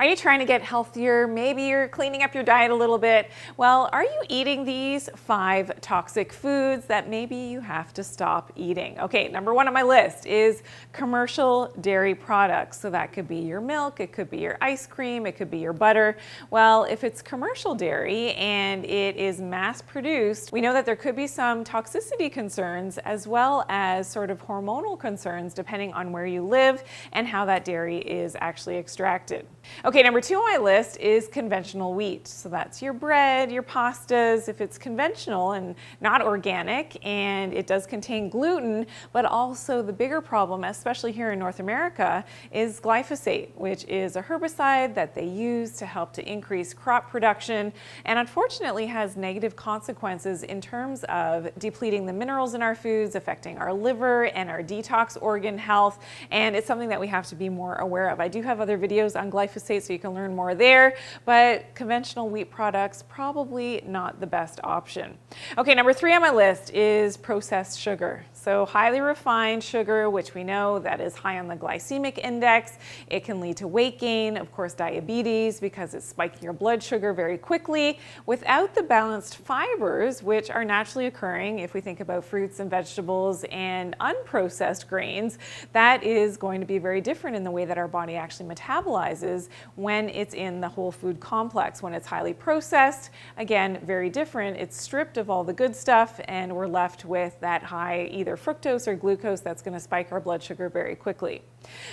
Are you trying to get healthier? Maybe you're cleaning up your diet a little bit. Well, are you eating these 5 toxic foods that maybe you have to stop eating? Okay, number 1 on my list is commercial dairy products. So that could be your milk, it could be your ice cream, it could be your butter. Well, if it's commercial dairy and it is mass produced, we know that there could be some toxicity concerns as well as sort of hormonal concerns depending on where you live and how that dairy is actually extracted. Okay, number 2 on my list is conventional wheat. So that's your bread, your pastas. If it's conventional and not organic, and it does contain gluten, but also the bigger problem, especially here in North America, is glyphosate, which is a herbicide that they use to help to increase crop production, and unfortunately has negative consequences in terms of depleting the minerals in our foods, affecting our liver and our detox organ health, and it's something that we have to be more aware of. I do have other videos on glyphosate so you can learn more there, but conventional wheat products probably not the best option. Okay, number 3 on my list is processed sugar. So highly refined sugar, which we know that is high on the glycemic index. It can lead to weight gain, of course diabetes, because it's spiking your blood sugar very quickly without the balanced fibers which are naturally occurring if we think about fruits and vegetables and unprocessed grains. That is going to be very different in the way that our body actually metabolizes when it's in the whole food complex. When it's highly processed, again, very different. It's stripped of all the good stuff and we're left with that high either fructose or glucose that's going to spike our blood sugar very quickly.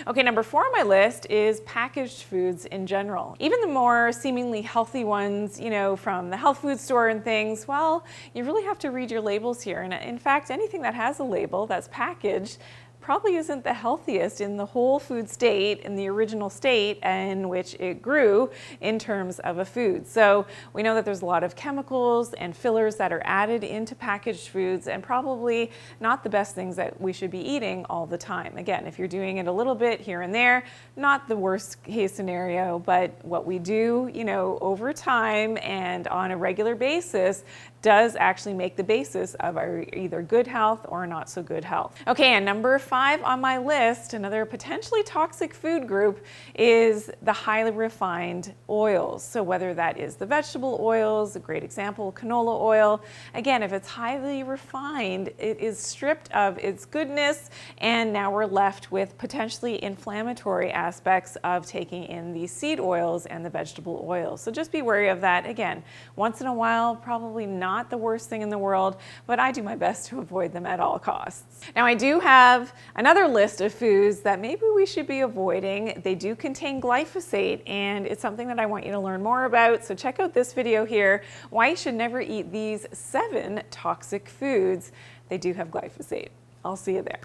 Okay, number 4 on my list is packaged foods in general. Even the more seemingly healthy ones, you know, from the health food store and things, well, you really have to read your labels here. And in fact, anything that has a label that's packaged probably isn't the healthiest in the whole food state, in the original state in which it grew in terms of a food. So we know that there's a lot of chemicals and fillers that are added into packaged foods and probably not the best things that we should be eating all the time. Again, if you're doing it a little bit here and there, not the worst case scenario, but what we do, you know, over time and on a regular basis does actually make the basis of our either good health or not so good health. Okay, and number 5 on my list, another potentially toxic food group, is the highly refined oils. So whether that is the vegetable oils, a great example, canola oil. Again, if it's highly refined, it is stripped of its goodness, and now we're left with potentially inflammatory aspects of taking in the seed oils and the vegetable oils. So just be wary of that. Again, once in a while, probably not the worst thing in the world, but I do my best to avoid them at all costs. Now I do have another list of foods that maybe we should be avoiding. They do contain glyphosate, and it's something that I want you to learn more about. So check out this video here, why you should never eat these 7 toxic foods. They do have glyphosate. I'll see you there.